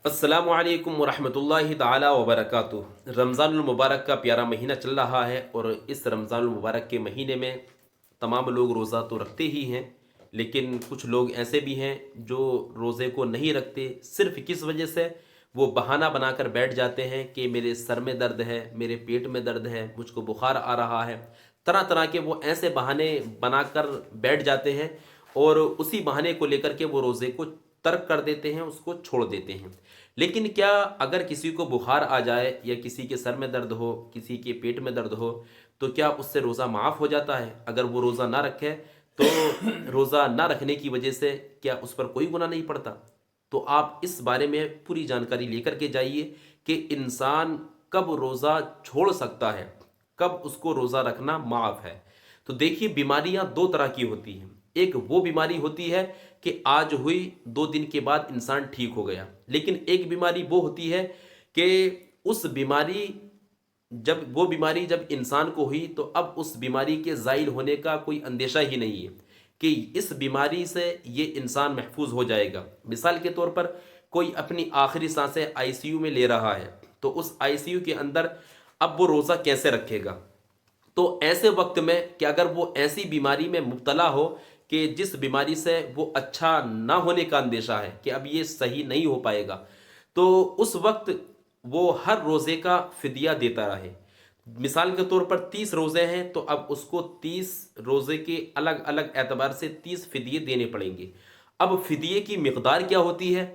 अस्सलामु अलैकुम वरहमतुल्लाहि ताला वबरकातुह। रमज़ानुल मुबारक का प्यारा महीना चल रहा है और इस रमज़ानुल मुबारक के महीने में तमाम लोग रोज़ा तो रखते ही हैं, लेकिन कुछ लोग ऐसे भी हैं जो रोज़े को नहीं रखते। सिर्फ़ किस वजह से? वो बहाना बनाकर बैठ जाते हैं कि मेरे सर में दर्द है, मेरे पेट में दर्द है, मुझको बुखार आ रहा है। तरह तरह के वो ऐसे बहाने बनाकर बैठ जाते हैं और उसी बहाने को लेकर के वो रोज़े को तर्क कर देते हैं, उसको छोड़ देते हैं। लेकिन क्या अगर किसी को बुखार आ जाए या किसी के सर में दर्द हो, किसी के पेट में दर्द हो, तो क्या उससे रोज़ा माफ़ हो जाता है? अगर वो रोज़ा ना रखे तो रोज़ा ना रखने की वजह से क्या उस पर कोई गुनाह नहीं पड़ता? तो आप इस बारे में पूरी जानकारी लेकर के जाइए कि इंसान कब रोज़ा छोड़ सकता है, कब उसको रोज़ा रखना माफ़ है। तो देखिए, बीमारियां दो तरह की होती हैं। एक वो बीमारी होती है कि आज हुई, 2 दिन के बाद इंसान ठीक हो गया। लेकिन एक बीमारी वो होती है कि उस बीमारी जब इंसान को हुई तो अब उस बीमारी के ज़ाइल होने का कोई अंदेशा ही नहीं है कि इस बीमारी से ये इंसान महफूज हो जाएगा। मिसाल के तौर पर कोई अपनी आखिरी सांसें आईसीयू में ले रहा है, तो उस आईसीयू के अंदर अब वो रोज़ा कैसे रखेगा? तो ऐसे वक्त में कि अगर वो ऐसी बीमारी में मुब्तला हो कि जिस बीमारी से वो अच्छा ना होने का अंदेशा है कि अब ये सही नहीं हो पाएगा, तो उस वक्त वो हर रोज़े का फिदिया देता रहे। मिसाल के तौर पर 30 रोज़े हैं तो अब उसको 30 रोज़े के अलग अलग एतबार से 30 फिदिये देने पड़ेंगे। अब फिदिये की मिकदार क्या होती है?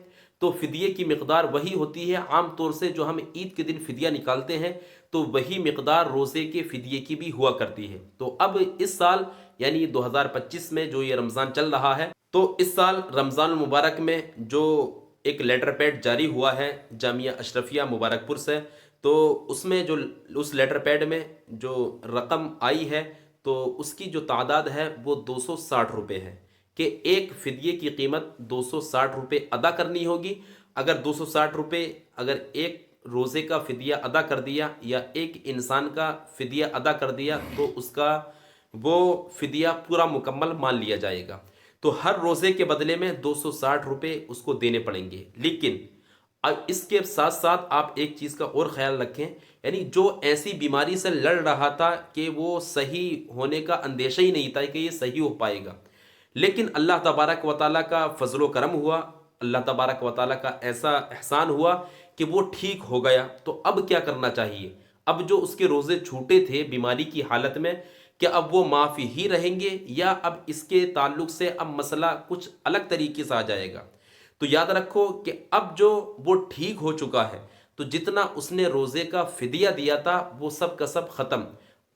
तो फिदिये की मिकदार वही होती है आम तौर से जो हम ईद के दिन फिदिया निकालते हैं, तो वही मिकदार रोज़े के फिदिये की भी हुआ करती है। तो अब इस साल यानी 2025 में जो ये रमज़ान चल रहा है, तो इस साल रमज़ान मुबारक में जो एक लेटर पैड जारी हुआ है जामिया अशरफिया मुबारकपुर से, तो उसमें जो उस लेटर पैड में जो रकम आई है, तो उसकी जो तादाद है वो 260 रुपये है कि एक फ़िदिये की कीमत 260 रुपये अदा करनी होगी। अगर 260 रुपये अगर एक रोज़े का फ़िदिया अदा कर दिया या एक इंसान का फ़िदिया अदा कर दिया, तो उसका वो फ़िदिया पूरा मुकम्मल मान लिया जाएगा। तो हर रोज़े के बदले में 260 रुपये उसको देने पड़ेंगे। लेकिन अब इसके साथ साथ आप एक चीज़ का और ख्याल रखें, यानी जो ऐसी बीमारी से लड़ रहा था कि वो सही होने का अंदेशा ही नहीं था कि ये सही हो पाएगा, लेकिन अल्लाह तबारक व तआला का फजलो करम हुआ, अल्लाह तबारक व तआला का ऐसा एहसान हुआ कि वो ठीक हो गया। तो अब क्या करना चाहिए? अब जो उसके रोज़े छूटे थे बीमारी की हालत में, क्या अब वो माफ़ी ही रहेंगे या अब इसके ताल्लुक से अब मसला कुछ अलग तरीके से आ जाएगा? तो याद रखो कि अब जो वो ठीक हो चुका है, तो जितना उसने रोज़े का फ़िदिया दिया था वो सब का सब ख़त्म।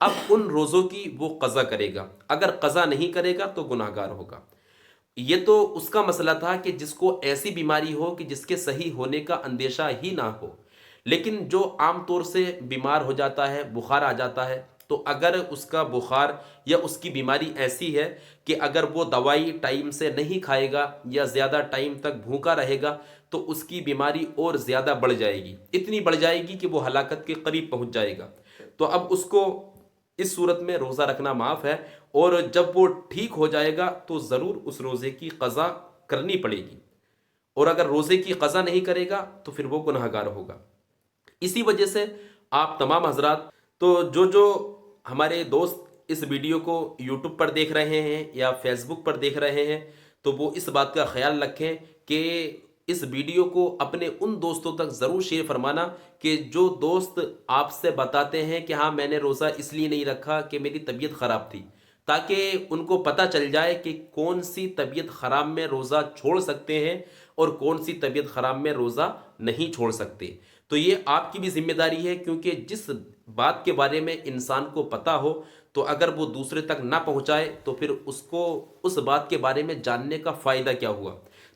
अब उन रोज़ों की वो क़ज़ा करेगा, अगर क़ज़ा नहीं करेगा तो गुनाहगार होगा। ये तो उसका मसला था कि जिसको ऐसी बीमारी हो कि जिसके सही होने का अंदेशा ही ना हो। लेकिन जो आम तौर से बीमार हो जाता है, बुखार आ जाता है, तो अगर उसका बुखार या उसकी बीमारी ऐसी है कि अगर वो दवाई टाइम से नहीं खाएगा या ज़्यादा टाइम तक भूखा रहेगा, तो उसकी बीमारी और ज़्यादा बढ़ जाएगी, इतनी बढ़ जाएगी कि वो हलाकत के करीब पहुंच जाएगा। तो अब उसको इस सूरत में रोज़ा रखना माफ़ है, और जब वो ठीक हो जाएगा तो ज़रूर उस रोज़े की क़ज़ा करनी पड़ेगी, और अगर रोज़े की क़ज़ा नहीं करेगा तो फिर वो गुनहगार होगा। इसी वजह से आप तमाम हजरात, तो जो हमारे दोस्त इस वीडियो को यूट्यूब पर देख रहे हैं या फेसबुक पर देख रहे हैं, तो वो इस बात का ख्याल रखें कि इस वीडियो को अपने उन दोस्तों तक ज़रूर शेयर फरमाना कि जो दोस्त आपसे बताते हैं कि हाँ मैंने रोज़ा इसलिए नहीं रखा कि मेरी तबीयत ख़राब थी, ताकि उनको पता चल जाए कि कौन सी तबीयत ख़राब में रोज़ा छोड़ सकते हैं और कौन सी तबीयत ख़राब में रोज़ा नहीं छोड़ सकते। तो ये आपकी भी जिम्मेदारी है, क्योंकि जिस बात के बारे में इंसान को पता हो, तो अगर वो दूसरे तक ना पहुंचाए तो फिर उसको उस बात के बारे में जानने का फ़ायदा क्या हुआ?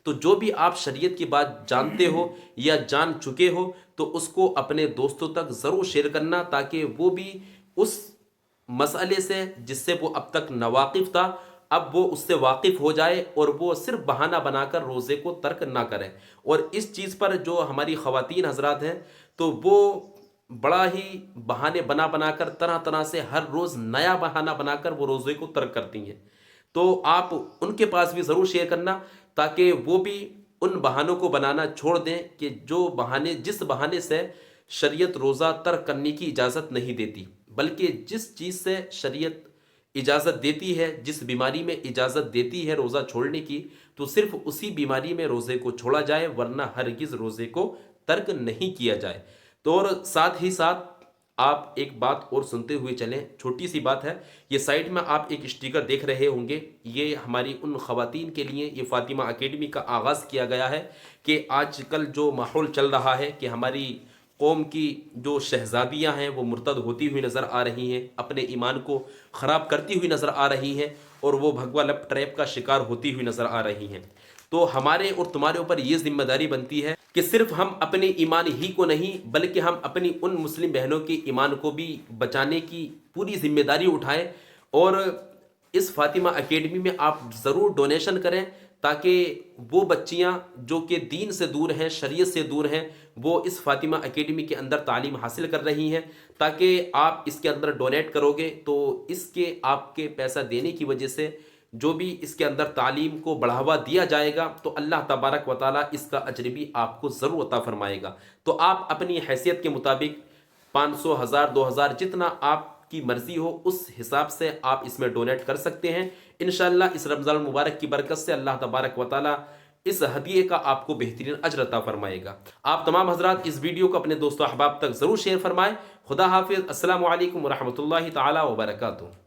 तो जो भी आप शरीयत की बात जानते हो या जान चुके हो, तो उसको अपने दोस्तों तक ज़रूर शेयर करना, ताकि वो भी उस मसले से जिससे वो अब तक नावाकिफ़ था, अब वो उससे वाकिफ़ हो जाए और वो सिर्फ बहाना बनाकर रोज़े को तर्क ना करें। और इस चीज़ पर जो हमारी ख़वातीन हजरात हैं, तो वो बड़ा ही बहाने बना बनाकर, तरह तरह से हर रोज़ नया बहाना बनाकर वो रोज़े को तर्क करती हैं। तो आप उनके पास भी ज़रूर शेयर करना, ताकि वो भी ان بہانوں کو بنانا چھوڑ دیں کہ جس بہانے سے شریعت روزہ ترک کرنے کی اجازت نہیں دیتی، بلکہ جس چیز سے شریعت اجازت دیتی ہے، جس بیماری میں اجازت دیتی ہے روزہ چھوڑنے کی، تو صرف اسی بیماری میں روزے کو چھوڑا جائے، ورنہ ہرگز روزے کو ترک نہیں کیا جائے۔ تو اور ساتھ ہی ساتھ آپ ایک بات اور سنتے ہوئے چلیں، چھوٹی سی بات ہے، یہ سائٹ میں آپ ایک اسٹیکر دیکھ رہے ہوں گے، یہ ہماری ان خواتین کے لیے یہ فاطمہ اکیڈمی کا آغاز کیا گیا ہے کہ آج کل جو ماحول چل رہا ہے کہ ہماری قوم کی جو شہزادیاں ہیں وہ مرتد ہوتی ہوئی نظر آ رہی ہیں، اپنے ایمان کو خراب کرتی ہوئی نظر آ رہی ہیں، اور وہ بھگوا لپ ٹریپ کا شکار ہوتی ہوئی نظر آ رہی ہیں۔ تو ہمارے اور تمہارے اوپر یہ ذمہ داری بنتی ہے کہ صرف ہم اپنے ایمان ہی کو نہیں، بلکہ ہم اپنی ان مسلم بہنوں کے ایمان کو بھی بچانے کی پوری ذمہ داری اٹھائیں، اور اس فاطمہ اکیڈمی میں آپ ضرور ڈونیشن کریں، تاکہ وہ بچیاں جو کہ دین سے دور ہیں، شریعت سے دور ہیں، وہ اس فاطمہ اکیڈمی کے اندر تعلیم حاصل کر رہی ہیں۔ تاکہ آپ اس کے اندر ڈونیٹ کرو گے تو اس کے آپ کے پیسہ دینے کی وجہ سے جو بھی اس کے اندر تعلیم کو بڑھاوا دیا جائے گا، تو اللہ تبارک و تعالیٰ اس کا اجر بھی آپ کو ضرور عطا فرمائے گا۔ تو آپ اپنی حیثیت کے مطابق 500، 1000، 2000 جتنا آپ کی مرضی ہو اس حساب سے آپ اس میں ڈونیٹ کر سکتے ہیں۔ انشاءاللہ اس رمضان المبارک کی برکت سے اللہ تبارک و تعالیٰ اس ہدیے کا آپ کو بہترین اجر عطا فرمائے گا۔ آپ تمام حضرات اس ویڈیو کو اپنے دوست و احباب تک ضرور شیئر فرمائیں۔ خدا حافظ۔ السلام علیکم ورحمۃ اللہ تعالیٰ وبرکاتہ۔